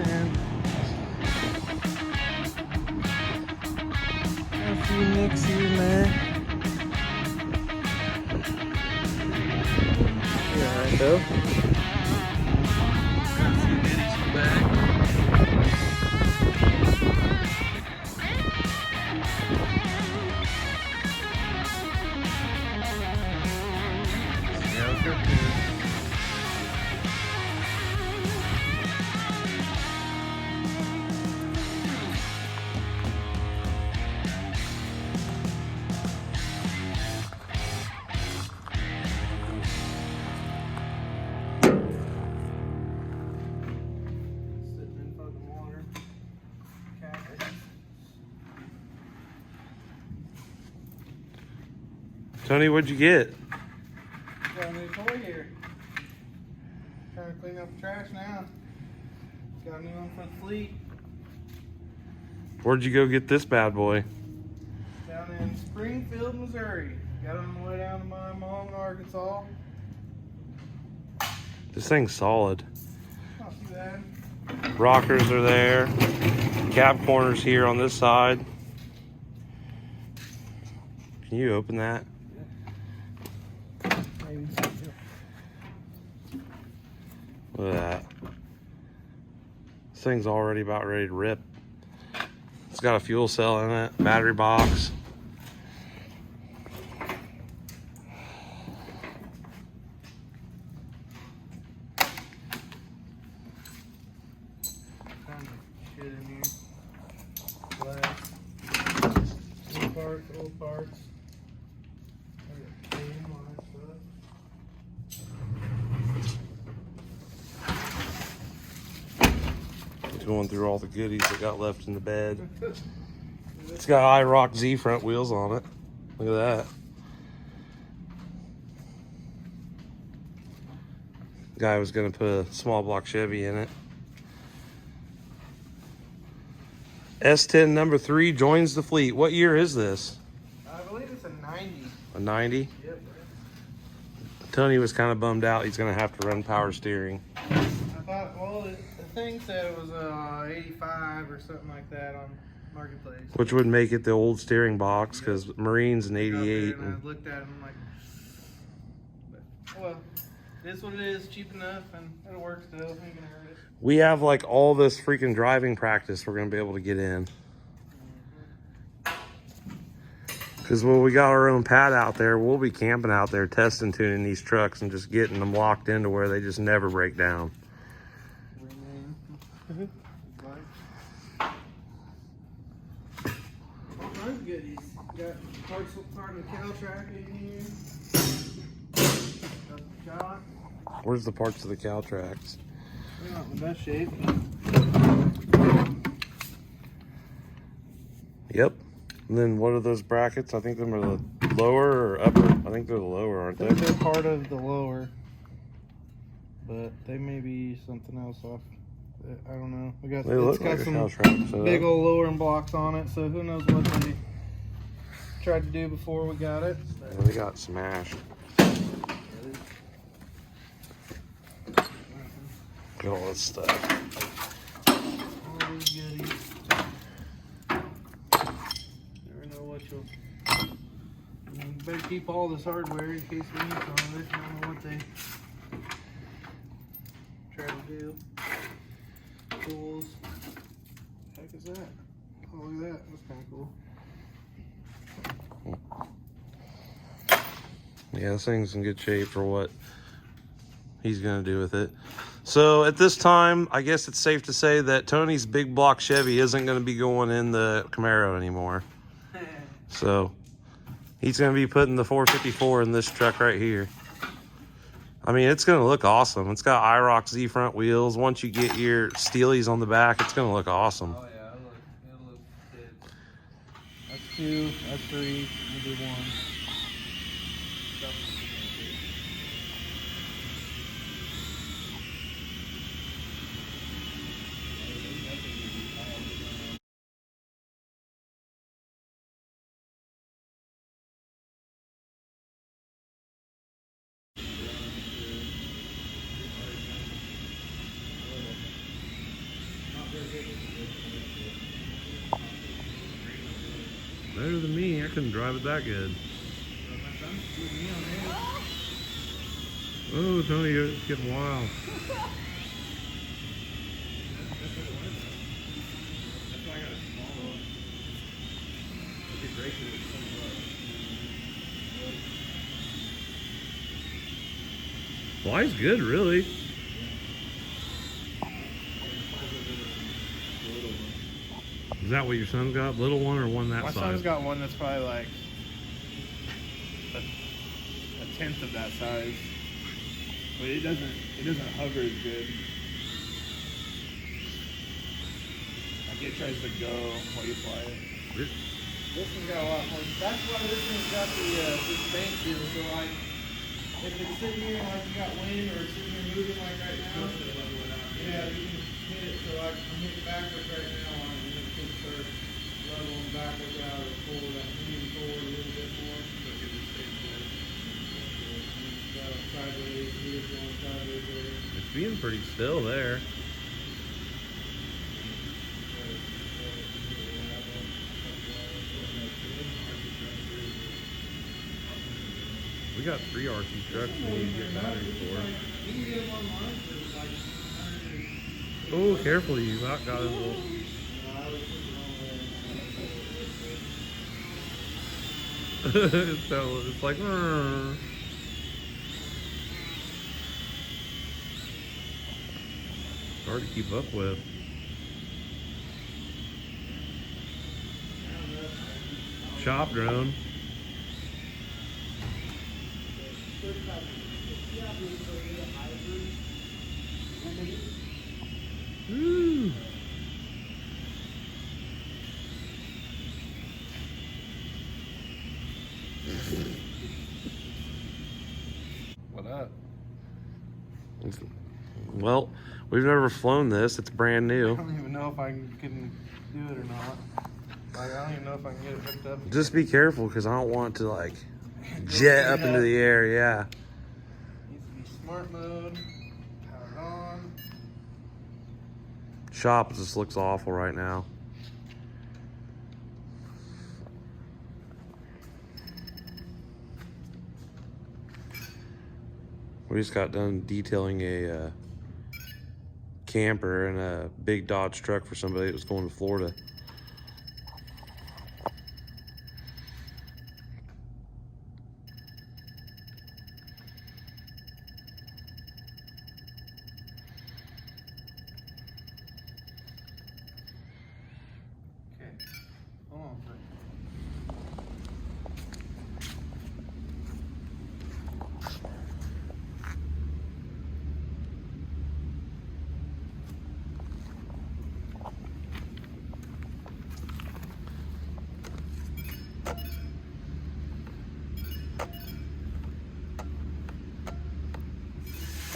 S10. A few nicks here and there. Yeah, right though. Got some goodies in the back. Yeah, it's good. Tony, what'd you get? Got a new toy here. Trying to clean up the trash now. Got a new one for the fleet. Where'd you go get this bad boy? Down in Springfield, Missouri. Got it on the way down to my mom in Arkansas. This thing's solid. Not too bad. Rockers are there. Cab corners here on this side. Can you open that? Maybe. Look at that. This thing's already about ready to rip. It's got a fuel cell in it, battery box. Tons of shit in here. Glass. New parts, old parts. I got clean, all that stuff. Going through all the goodies that got left in the bed. It's got IROC Z front wheels on it. Look at that. Guy was gonna put a small block Chevy in it. S10 number 3 joins the fleet. What year is this? I believe it's a 90. A 90? Yep. Tony was kind of bummed out. He's gonna have to run power steering. I thought, well, the thing said it was 85 or something like that on Marketplace. Which would make it the old steering box, because Marine's an 88. And I looked at it and I'm like, well, it is what it is, cheap enough, and it'll work still. Ain't gonna hurt it. We have like all this freaking driving practice we're gonna be able to get in. Because when we got our own pad out there, we'll be camping out there, testing tuning these trucks and just getting them locked into where they just never break down. All kinds of goodies. Got parts part of the cow track in here. Got the shot. Where's the parts of the cow tracks? They're not in the best shape. Yep. And then what are those brackets? I think them are the lower or upper. I think they're the lower, aren't I they? think they're part of the lower, but they may be something else off. I don't know. We got They look it's got like a some cow track. So big old lowering blocks on it, so who knows what they tried to do before we got it. yeah, they got smashed. Look at all this stuff. All these goodies. Never know what you'll. You better keep all this hardware in case we need some of it. I don't know what they try to do. Tools. What the heck is that? Oh, look at that. That's kind of cool. Yeah, this thing's in good shape for what he's gonna do with it. So at this time, I guess it's safe to say that Tony's big block Chevy isn't gonna be going in the Camaro anymore. So he's gonna be putting the 454 in this truck right here. I mean, it's gonna look awesome. It's got IROC Z front wheels. Once you get your Steelies on the back, it's gonna look awesome. Oh yeah, it'll look good. That's 2, that's 3, we do 1. Better than me. I couldn't drive it that good. Oh, Tony, it's getting wild. Fly's good, really. Is that what your son's got? Little one or one that My size? son's got one that's probably like a tenth of that size, but it doesn't hover as good. Like it tries to go while you fly it. This one's got a lot more. That's why this one's got the this bank deal. So like, if it's sitting here like you got wind or it's sitting here moving like right now, yeah, you can hit it. So like I'm hitting backwards right now on it, and it should start leveling backwards out or forward. I'm leaning forward a little bit more. So it can stay forward. Sideways, wheels going sideways there. It's being pretty still there. We got 3 RC trucks we need to get batteries for. You can get them online for like Oh, careful, you got a little. So it's like, hard to keep up with. Shop drone. Woo. what up? Well, we've never flown this. It's brand I new. don't even know if I can do it or not. Like, I don't even know if I can get it hooked up. Just be careful, because I don't want it to like jet up into the air. Yeah. Needs to be smart mode. Powered on. Shop just looks awful right now. We just got done detailing a camper and a big Dodge truck for somebody that was going to Florida. Okay. Hold on a second.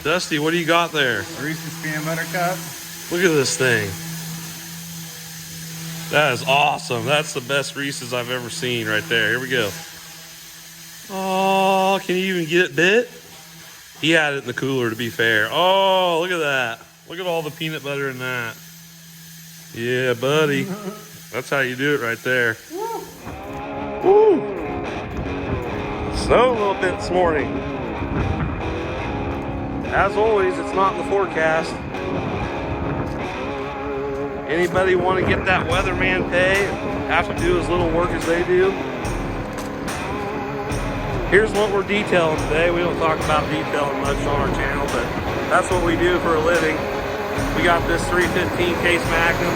Dusty, what do you got there? Reese's Peanut Butter Cup. Look at this thing. That is awesome. That's the best Reese's I've ever seen right there. Here we go. Oh, can you even get it bit? He had it in the cooler, to be fair. Oh, look at that. Look at all the peanut butter in that. Yeah, buddy. That's how you do it right there. Woo! Snowed a little bit this morning. As always, it's not in the forecast. Anybody want to get that weatherman pay? Have to do as little work as they do? Here's what we're detailing today. We don't talk about detailing much on our channel, but that's what we do for a living. We got this 315 case Magnum.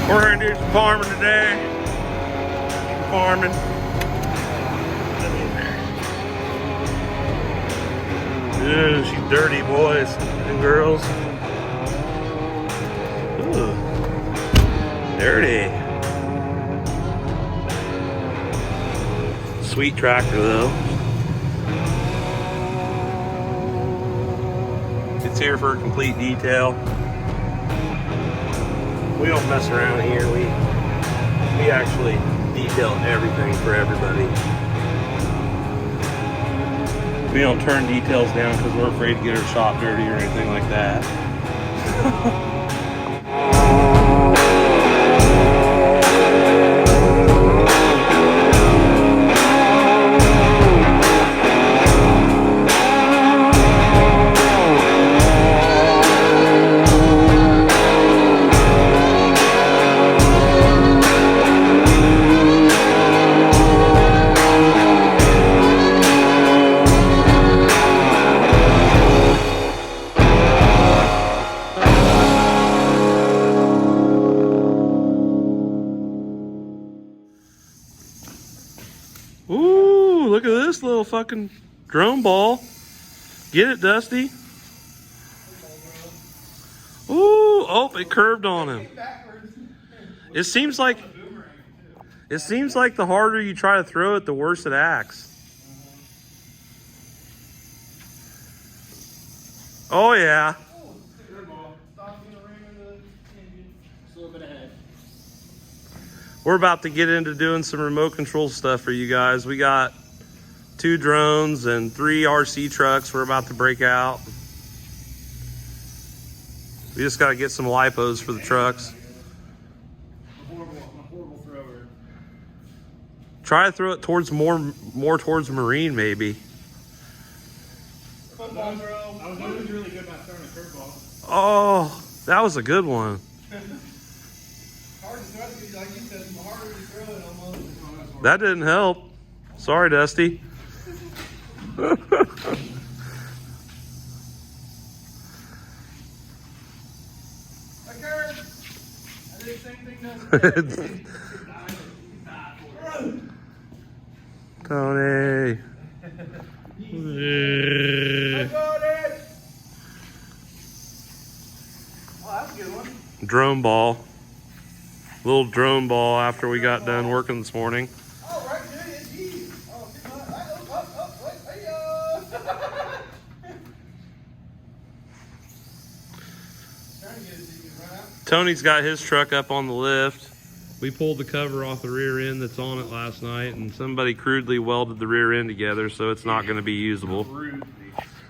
We're gonna do some farming today. Farming. Ew, she's dirty, boys and girls. Ooh, dirty. Sweet tractor though. It's here for a complete detail. We don't mess around here. We actually detail everything for everybody. We don't turn details down because we're afraid to get our shop dirty or anything like that. little fucking drone ball. Get it, Dusty. Ooh, oh, it curved on him. It seems like the harder you try to throw it, the worse it acts. Oh yeah. We're about to get into doing some remote control stuff for you guys. We got 2 drones and 3 RC trucks we're about to break out. We just got to get some lipos for the trucks. I'm a horrible thrower. Try to throw it towards more towards marine, maybe. I was always really good about throwing a curveball. Oh, that was a good one. Hard to throw it, like you said, the harder you throw it almost. That didn't help. Sorry, Dusty. Tony. I got it! Oh, that's a good one. Drone ball. Little drone ball after we got done working this morning. Oh, right there, it's easy. Oh, wait, hey, Trying to get it so you can run out. Tony's got his truck up on the lift. We pulled the cover off the rear end that's on it last night, and somebody crudely welded the rear end together, so it's not going to be usable.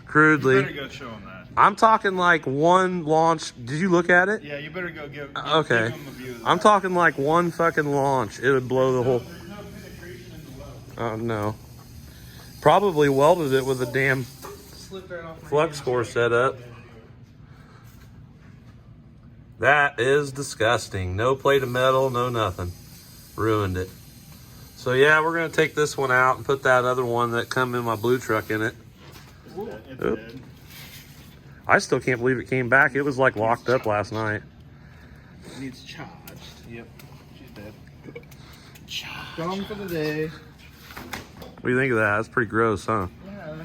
Crudely. You better go show them that. I'm talking like one launch. Did you look at it? Yeah, you better go give Okay. them a view of that. I'm talking like one fucking launch. It would blow the whole. There's no penetration in the weld. Oh no. Probably welded it with a damn Slipped right off my flux hand. core setup. That is disgusting. No plate of metal, no nothing. Ruined it. So yeah, we're gonna take this one out and put that other one that come in my blue truck in it. It's Oop. dead. I still can't believe it came back. It was like locked up last night. It needs charged. Yep, she's dead. Gone for the day. What do you think of that? That's pretty gross, huh? Yeah,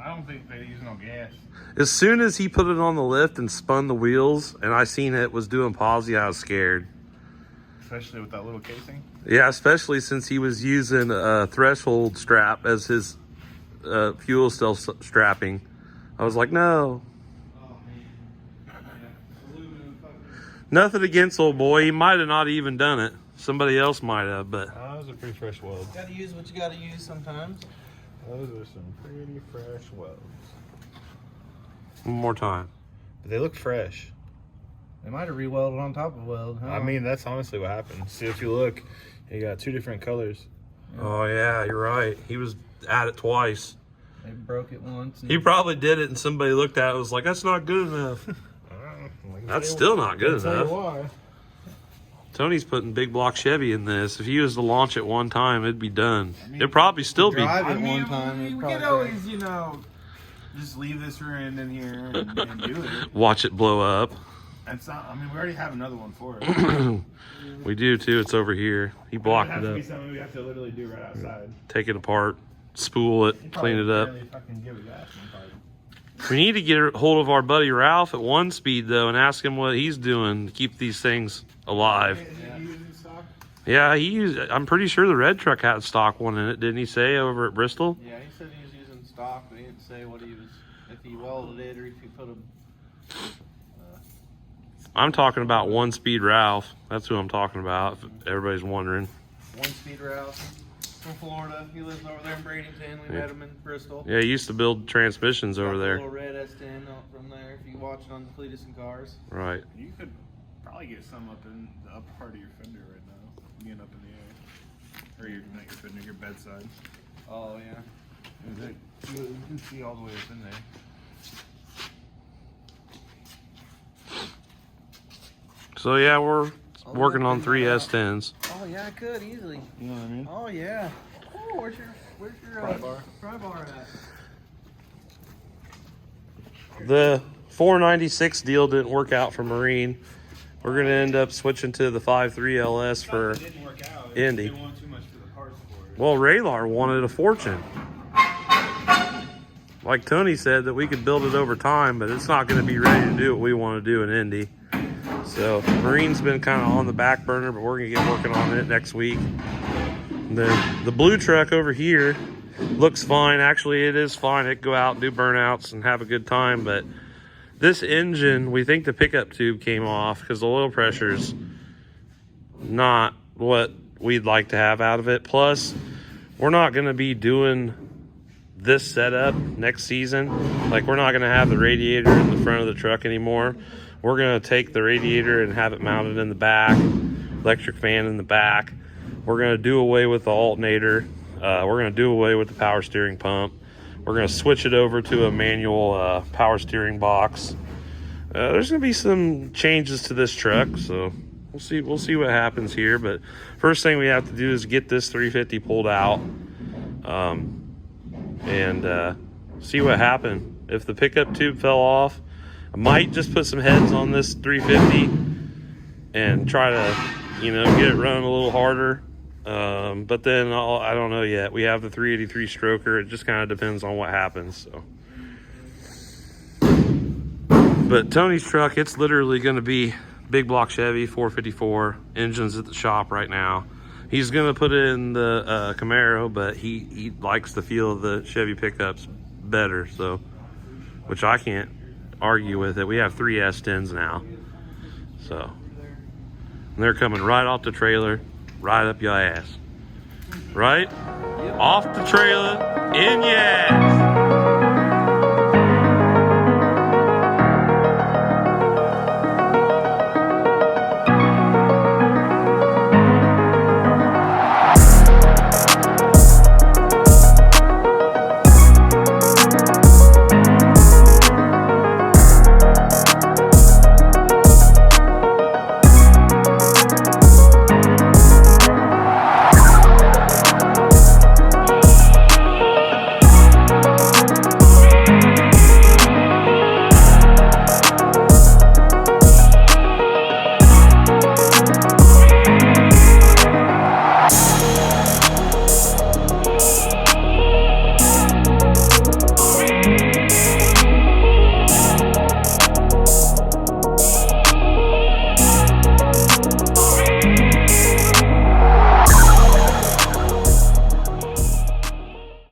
I don't think they use no gas. As soon as he put it on the lift and spun the wheels and I seen it was doing posi, I was scared. Especially with that little casing. Yeah, especially since he was using a threshold strap as his fuel cell strapping. I was like, no. Oh, man. Aluminum fucking. Nothing against old boy. He might have not even done it. Somebody else might have, but That was a pretty fresh weld. Gotta use what you gotta use sometimes. Those are some pretty fresh welds. one more time. But they look fresh. They might have re-welded on top of weld. Huh? I mean, that's honestly what happened. See, if you look, you got 2 different colors. Oh, yeah, you're right. He was at it twice. They broke it once. And He probably did it and somebody looked at it and was like, that's not good enough. That's still not good enough. Why. Tony's putting big block Chevy in this. If he was to launch it one time, it'd be done. It'd probably still be. drive it I mean, one time. we it'd could probably always, you know, just leave this rear end in here and do it. Watch it blow up. That's not, I mean, we already have another one for it. We do too. It's over here. He blocked It has it to be up. something we have to literally do right outside. Take it apart, spool it, clean it up. Fucking give it gas sometime. We need to get a hold of our buddy Ralph at One Speed though and ask him what he's doing to keep these things alive. Is it using stock? Yeah, I'm pretty sure the red truck had a stock one in it, didn't he say, over at Bristol? Yeah, he said he was using stock, but he didn't say what he was, if he welded it or if he put a. I'm talking about One Speed Ralph. That's who I'm talking about, if everybody's wondering. One speed route from Florida. He lives over there in Bradenton. We met him in Bristol. Yeah, he used to build transmissions over Got the there. Little red S10 out from there. If you watch it on the Cletus and Cars. Right. You could probably get some up in the upper part of your fender right now. Getting up in the air. Or your, not your fender, your bedside. Oh yeah. You can see all the way up in there. So yeah, we're working on 3 S10s. Oh yeah, I could easily. You know what I mean? Oh yeah. Oh, where's your Pry bar. pry bar at? The 496 deal didn't work out for Marine. We're gonna end up switching to the 5.3 LS for It didn't work out. Indy. They want too much for the parts for it. Well, Raylar wanted a fortune. like Tony said, that we could build it over time, but it's not going to be ready to do what we want to do in Indy. So Marine's been kind of on the back burner, but we're going to get working on it next week. The blue truck over here looks fine. Actually, it is fine. It can go out and do burnouts and have a good time, but this engine, we think the pickup tube came off because the oil pressure's not what we'd like to have out of it. Plus, we're not going to be doing this setup next season. Like, we're not going to have the radiator in the front of the truck anymore. We're going to take the radiator and have it mounted in the back, electric fan in the back. We're going to do away with the alternator. We're going to do away with the power steering pump. We're going to switch it over to a manual power steering box. There's going to be some changes to this truck, so we'll see what happens here. But first thing we have to do is get this 350 pulled out, and see what happened. If the pickup tube fell off, I might just put some heads on this 350 and try to, get it running a little harder. But then I don't know yet. We have the 383 stroker. It just kind of depends on what happens. So, but Tony's truck, it's literally going to be big block Chevy 454. Engine's at the shop right now. He's going to put it in the Camaro, but he likes the feel of the Chevy pickups better. So, which I can't argue with it. We have 3 S10s now. So, and they're coming right off the trailer, right up your ass. Right? Yep. Off the trailer, in your ass.